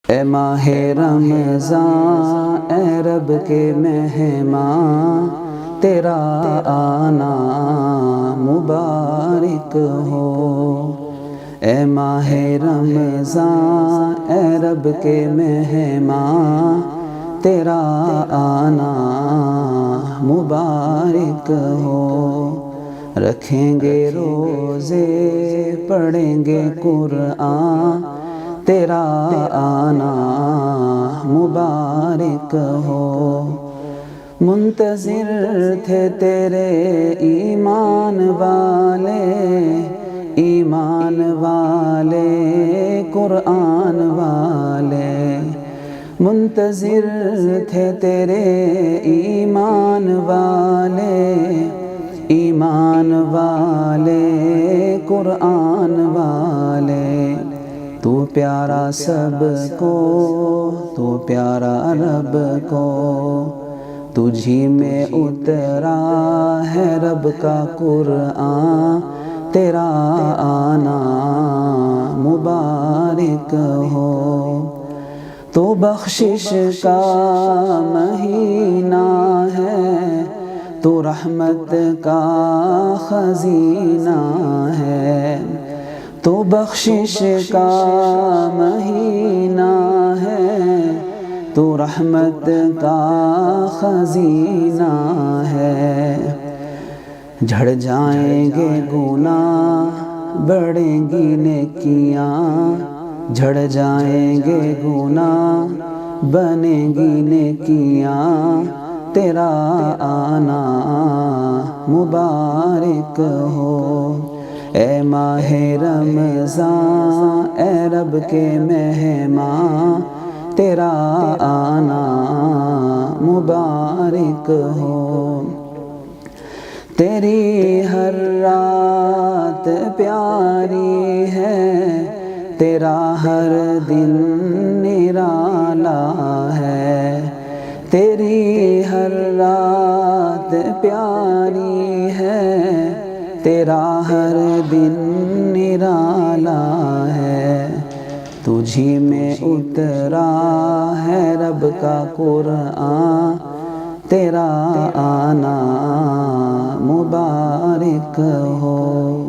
اے ماہ رمضان اے رب کے مہمان، تیرا آنا مبارک ہو۔ اے ماہ رمضان اے رب کے مہمان، تیرا آنا مبارک ہو۔ رکھیں گے روزے پڑھیں گے قرآن، تیرا آنا مبارک ہو۔ منتظر تھے تیرے ایمان والے، ایمان والے قرآن والے۔ منتظر تھے تیرے ایمان والے، ایمان والے قرآن والے۔ تو پیارا سب کو، تو پیارا رب کو، تجھی میں اترا ہے رب کا قرآن، تیرا آنا مبارک ہو۔ تو بخشش کا مہینہ ہے، تو رحمت کا خزینہ ہے۔ تو بخشش کا مہینہ ہے، تو رحمت کا خزینہ ہے۔ جھڑ جائیں گے گناہ بڑھیں گی نیکیاں، جھڑ جائیں گے گناہ بنیں گی نیکیاں، تیرا آنا مبارک ہو۔ اے ماہ رمضان اے رب کے مہمان، تیرا آنا مبارک ہو۔ تیری ہر رات پیاری ہے، تیرا ہر دن نرالا ہے۔ تیری ہر رات پیاری ہے، تیرا ہر دن نرالا ہے۔ تجھی میں اترا ہے رب کا قرآن، تیرا آنا مبارک ہو۔